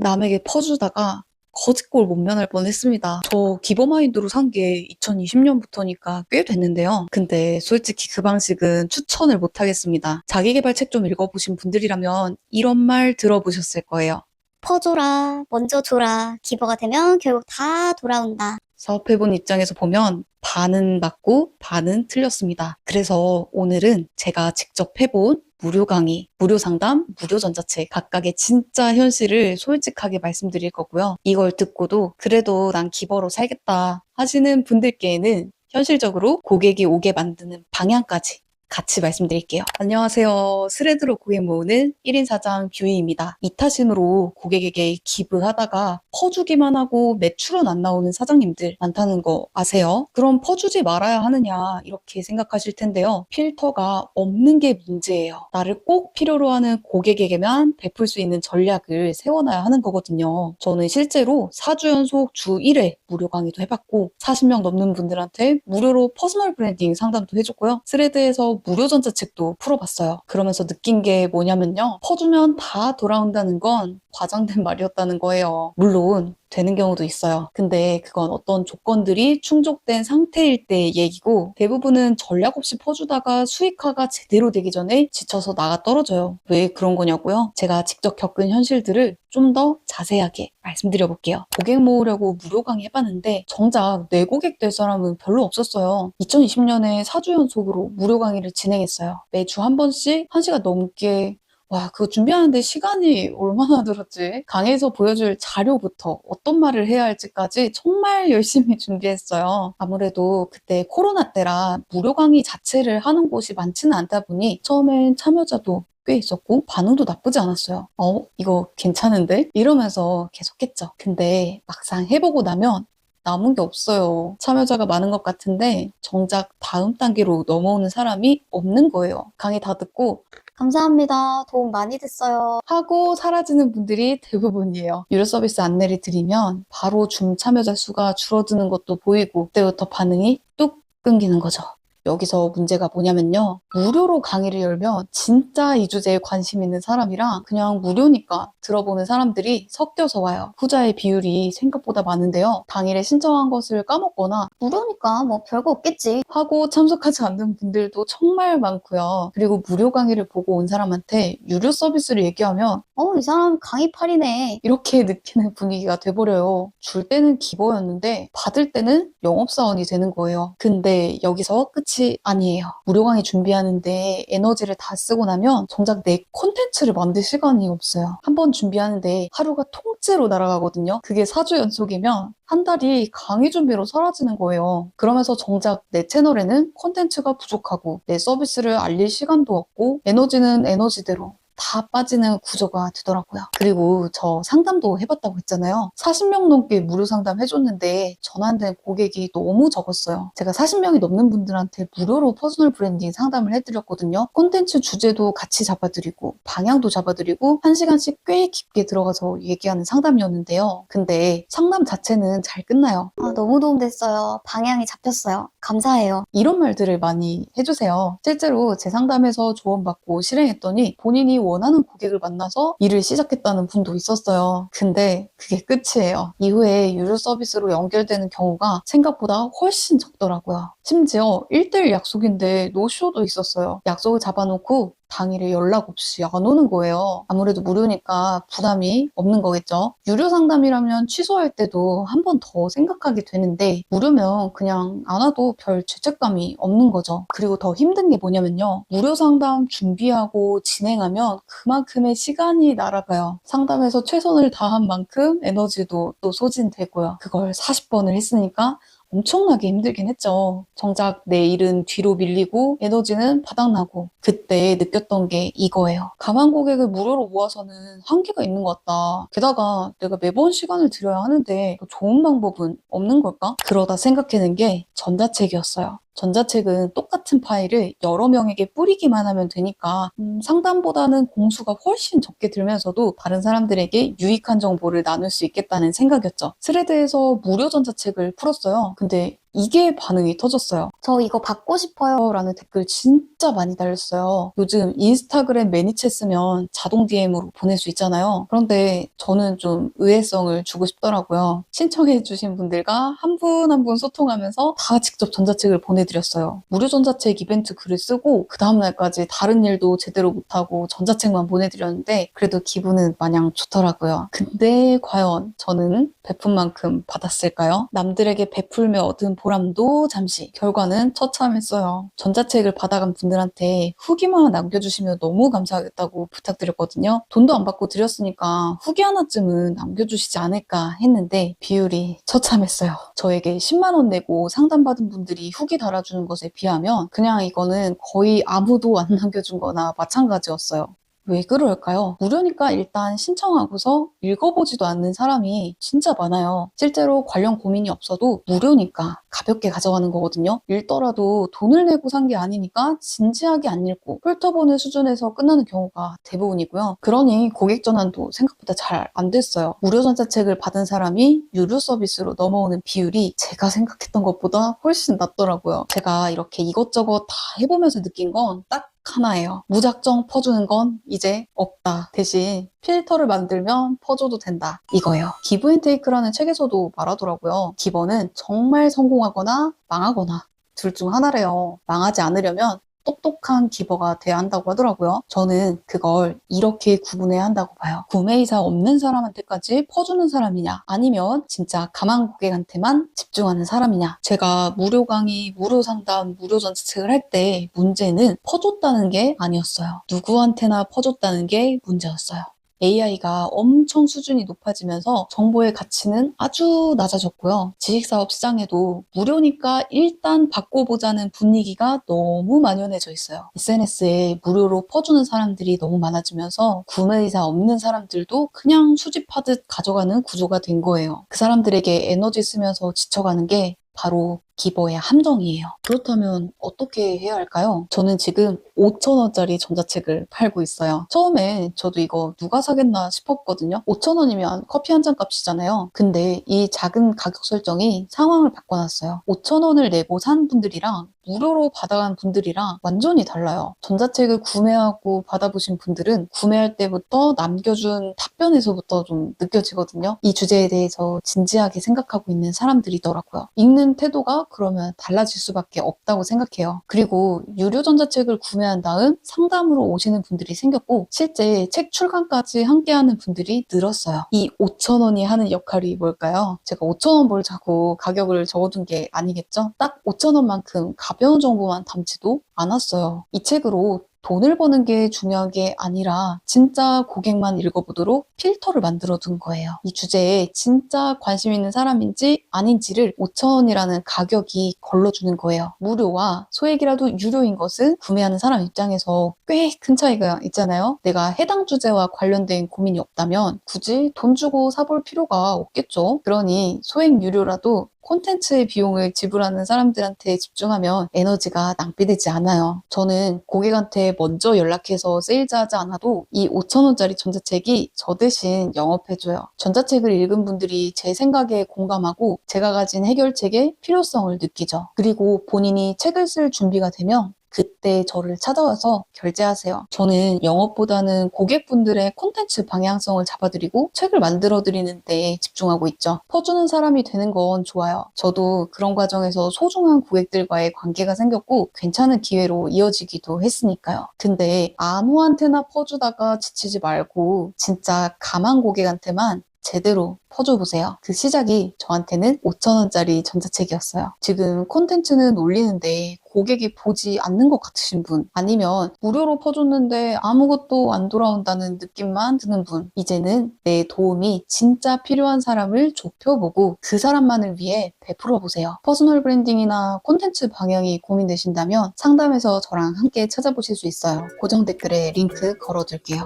남에게 퍼주다가 거짓골 못 면할 뻔했습니다. 저 기버마인드로 산 게 2020년부터니까 꽤 됐는데요. 근데 솔직히 그 방식은 추천을 못 하겠습니다. 자기계발 책 좀 읽어보신 분들이라면 이런 말 들어보셨을 거예요. 퍼줘라, 먼저 줘라. 기버가 되면 결국 다 돌아온다. 사업해본 입장에서 보면 반은 맞고 반은 틀렸습니다. 그래서 오늘은 제가 직접 해본 무료 강의, 무료 상담, 무료 전자책 각각의 진짜 현실을 솔직하게 말씀드릴 거고요. 이걸 듣고도 그래도 난 기버로 살겠다 하시는 분들께는 현실적으로 고객이 오게 만드는 방향까지 같이 말씀드릴게요. 안녕하세요. 스레드로 고객 모으는 1인 사장 뷰이입니다. 이타심으로 고객에게 기부하다가 퍼주기만 하고 매출은 안 나오는 사장님들 많다는 거 아세요? 그럼 퍼주지 말아야 하느냐 이렇게 생각하실 텐데요. 필터가 없는 게 문제예요. 나를 꼭 필요로 하는 고객에게만 베풀 수 있는 전략을 세워놔야 하는 거거든요. 저는 실제로 4주 연속 주 1회 무료 강의도 해봤고 40명 넘는 분들한테 무료로 퍼스널 브랜딩 상담도 해줬고요. 스레드에서 무료 전자책도 풀어봤어요. 그러면서 느낀 게 뭐냐면요. 퍼주면 다 돌아온다는 건 과장된 말이었다는 거예요. 물론 되는 경우도 있어요. 근데 그건 어떤 조건들이 충족된 상태일 때 얘기고 대부분은 전략 없이 퍼주다가 수익화가 제대로 되기 전에 지쳐서 나가 떨어져요. 왜 그런 거냐고요? 제가 직접 겪은 현실들을 좀 더 자세하게 말씀드려 볼게요. 고객 모으려고 무료 강의 해봤는데 정작 내 고객 될 사람은 별로 없었어요. 2020년에 4주 연속으로 무료 강의를 진행했어요. 매주 한 번씩 1시간 넘게 와, 그거 준비하는데 시간이 얼마나 들었지? 강의에서 보여줄 자료부터 어떤 말을 해야 할지까지 정말 열심히 준비했어요. 아무래도 그때 코로나 때라 무료 강의 자체를 하는 곳이 많지는 않다 보니 처음엔 참여자도 꽤 있었고 반응도 나쁘지 않았어요. 이거 괜찮은데? 이러면서 계속했죠. 근데 막상 해보고 나면 남은 게 없어요. 참여자가 많은 것 같은데 정작 다음 단계로 넘어오는 사람이 없는 거예요. 강의 다 듣고 감사합니다. 도움 많이 됐어요. 하고 사라지는 분들이 대부분이에요. 유료 서비스 안내를 드리면 바로 줌 참여자 수가 줄어드는 것도 보이고 그때부터 반응이 뚝 끊기는 거죠. 여기서 문제가 뭐냐면요. 무료로 강의를 열면 진짜 이 주제에 관심 있는 사람이랑 그냥 무료니까 들어보는 사람들이 섞여서 와요. 후자의 비율이 생각보다 많은데요. 당일에 신청한 것을 까먹거나 무료니까 뭐 별거 없겠지. 하고 참석하지 않는 분들도 정말 많고요. 그리고 무료 강의를 보고 온 사람한테 유료 서비스를 얘기하면 이 사람 강의팔이네. 이렇게 느끼는 분위기가 돼버려요. 줄 때는 기버였는데 받을 때는 영업사원이 되는 거예요. 근데 여기서 끝이 아니에요. 무료 강의 준비하는데 에너지를 다 쓰고 나면 정작 내 콘텐츠를 만들 시간이 없어요. 한 번 준비하는데 하루가 통째로 날아가거든요. 그게 4주 연속이면 한 달이 강의 준비로 사라지는 거예요. 그러면서 정작 내 채널에는 콘텐츠가 부족하고 내 서비스를 알릴 시간도 없고 에너지는 에너지대로 다 빠지는 구조가 되더라고요. 그리고 저 상담도 해봤다고 했잖아요. 40명 넘게 무료 상담 해줬는데 전환된 고객이 너무 적었어요. 제가 40명이 넘는 분들한테 무료로 퍼스널 브랜딩 상담을 해드렸거든요. 콘텐츠 주제도 같이 잡아드리고 방향도 잡아드리고 1시간씩 꽤 깊게 들어가서 얘기하는 상담이었는데요. 근데 상담 자체는 잘 끝나요. 너무 도움 됐어요. 방향이 잡혔어요. 감사해요. 이런 말들을 많이 해주세요. 실제로 제 상담에서 조언받고 실행했더니 본인이 원하는 고객을 만나서 일을 시작했다는 분도 있었어요. 근데 그게 끝이에요. 이후에 유료 서비스로 연결되는 경우가 생각보다 훨씬 적더라고요. 심지어 1대1 약속인데 노쇼도 있었어요. 약속을 잡아놓고 당일에 연락 없이 안 오는 거예요. 아무래도 무료니까 부담이 없는 거겠죠. 유료 상담이라면 취소할 때도 한 번 더 생각하게 되는데 무료면 그냥 안 와도 별 죄책감이 없는 거죠. 그리고 더 힘든 게 뭐냐면요. 무료 상담 준비하고 진행하면 그만큼의 시간이 날아가요. 상담에서 최선을 다한 만큼 에너지도 또 소진되고요. 그걸 40번을 했으니까 엄청나게 힘들긴 했죠. 정작 내 일은 뒤로 밀리고 에너지는 바닥나고 그때 느꼈던 게 이거예요. 가만 고객을 무료로 모아서는 한계가 있는 것 같다. 게다가 내가 매번 시간을 들여야 하는데 더 좋은 방법은 없는 걸까? 그러다 생각해낸 게 전자책이었어요. 전자책은 똑같은 파일을 여러 명에게 뿌리기만 하면 되니까 상담보다는 공수가 훨씬 적게 들면서도 다른 사람들에게 유익한 정보를 나눌 수 있겠다는 생각이었죠. 스레드에서 무료 전자책을 풀었어요. 근데 이게 반응이 터졌어요. 저 이거 받고 싶어요. 라는 댓글 진짜 많이 달렸어요. 요즘 인스타그램 매니챗 쓰면 자동 DM으로 보낼 수 있잖아요. 그런데 저는 좀 의외성을 주고 싶더라고요. 신청해주신 분들과 한 분 한 분 소통하면서 다 직접 전자책을 보내드렸어요. 무료 전자책 이벤트 글을 쓰고 그 다음날까지 다른 일도 제대로 못하고 전자책만 보내드렸는데 그래도 기분은 마냥 좋더라고요. 근데 과연 저는 베푼 만큼 받았을까요? 남들에게 베풀며 얻은 보람도 잠시, 결과는 처참했어요. 전자책을 받아간 분들한테 후기만 남겨주시면 너무 감사하겠다고 부탁드렸거든요. 돈도 안 받고 드렸으니까 후기 하나쯤은 남겨주시지 않을까 했는데 비율이 처참했어요. 저에게 10만 원 내고 상담받은 분들이 후기 달아주는 것에 비하면 그냥 이거는 거의 아무도 안 남겨준 거나 마찬가지였어요. 왜 그럴까요? 무료니까 일단 신청하고서 읽어보지도 않는 사람이 진짜 많아요. 실제로 관련 고민이 없어도 무료니까 가볍게 가져가는 거거든요. 읽더라도 돈을 내고 산 게 아니니까 진지하게 안 읽고 훑어보는 수준에서 끝나는 경우가 대부분이고요. 그러니 고객 전환도 생각보다 잘 안 됐어요. 무료 전자책을 받은 사람이 유료 서비스로 넘어오는 비율이 제가 생각했던 것보다 훨씬 낮더라고요. 제가 이렇게 이것저것 다 해보면서 느낀 건 딱 하나예요. 무작정 퍼주는 건 이제 없다. 대신 필터를 만들면 퍼줘도 된다. 이거예요. 기브앤테이크라는 책에서도 말하더라고요. 기버는 정말 성공하거나 망하거나 둘 중 하나래요. 망하지 않으려면 똑똑한 기버가 돼야 한다고 하더라고요. 저는 그걸 이렇게 구분해야 한다고 봐요. 구매의사 없는 사람한테까지 퍼주는 사람이냐, 아니면 진짜 가만 고객한테만 집중하는 사람이냐. 제가 무료 강의, 무료 상담, 무료 전자책을 할 때 문제는 퍼줬다는 게 아니었어요. 누구한테나 퍼줬다는 게 문제였어요. AI가 엄청 수준이 높아지면서 정보의 가치는 아주 낮아졌고요. 지식사업 시장에도 무료니까 일단 받고 보자는 분위기가 너무 만연해져 있어요. SNS에 무료로 퍼주는 사람들이 너무 많아지면서 구매의사 없는 사람들도 그냥 수집하듯 가져가는 구조가 된 거예요. 그 사람들에게 에너지 쓰면서 지쳐가는 게 바로 기버의 함정이에요. 그렇다면 어떻게 해야 할까요? 저는 지금 5,000원짜리 전자책을 팔고 있어요. 처음에 저도 이거 누가 사겠나 싶었거든요. 5,000원이면 커피 한 잔 값이잖아요. 근데 이 작은 가격 설정이 상황을 바꿔놨어요. 5,000원을 내고 산 분들이랑 무료로 받아간 분들이랑 완전히 달라요. 전자책을 구매하고 받아보신 분들은 구매할 때부터 남겨준 답변에서부터 좀 느껴지거든요. 이 주제에 대해서 진지하게 생각하고 있는 사람들이더라고요. 읽는 태도가 그러면 달라질 수밖에 없다고 생각해요. 그리고 유료 전자책을 구매한 다음 상담으로 오시는 분들이 생겼고 실제 책 출간까지 함께하는 분들이 늘었어요. 이 5,000원이 하는 역할이 뭘까요? 제가 5,000원 벌자고 가격을 적어둔 게 아니겠죠? 딱 5,000원만큼 가벼운 정보만 담지도 않았어요. 이 책으로 돈을 버는 게 중요한 게 아니라 진짜 고객만 읽어보도록 필터를 만들어 둔 거예요. 이 주제에 진짜 관심 있는 사람인지 아닌지를 5,000원이라는 가격이 걸러주는 거예요. 무료와 소액이라도 유료인 것은 구매하는 사람 입장에서 꽤 큰 차이가 있잖아요. 내가 해당 주제와 관련된 고민이 없다면 굳이 돈 주고 사볼 필요가 없겠죠. 그러니 소액 유료라도 콘텐츠의 비용을 지불하는 사람들한테 집중하면 에너지가 낭비되지 않아요. 저는 고객한테 먼저 연락해서 세일즈하지 않아도 이 5,000원짜리 전자책이 저 대신 영업해줘요. 전자책을 읽은 분들이 제 생각에 공감하고 제가 가진 해결책의 필요성을 느끼죠. 그리고 본인이 책을 쓸 준비가 되면 그때 저를 찾아와서 결제하세요. 저는 영업보다는 고객분들의 콘텐츠 방향성을 잡아드리고 책을 만들어드리는 데 집중하고 있죠. 퍼주는 사람이 되는 건 좋아요. 저도 그런 과정에서 소중한 고객들과의 관계가 생겼고 괜찮은 기회로 이어지기도 했으니까요. 근데 아무한테나 퍼주다가 지치지 말고 진짜 가만 고객한테만 제대로 퍼줘보세요. 그 시작이 저한테는 5,000원짜리 전자책이었어요. 지금 콘텐츠는 올리는데 고객이 보지 않는 것 같으신 분, 아니면 무료로 퍼줬는데 아무것도 안 돌아온다는 느낌만 드는 분, 이제는 내 도움이 진짜 필요한 사람을 좁혀보고 그 사람만을 위해 베풀어보세요. 퍼스널 브랜딩이나 콘텐츠 방향이 고민되신다면 상담에서 저랑 함께 찾아보실 수 있어요. 고정 댓글에 링크 걸어둘게요.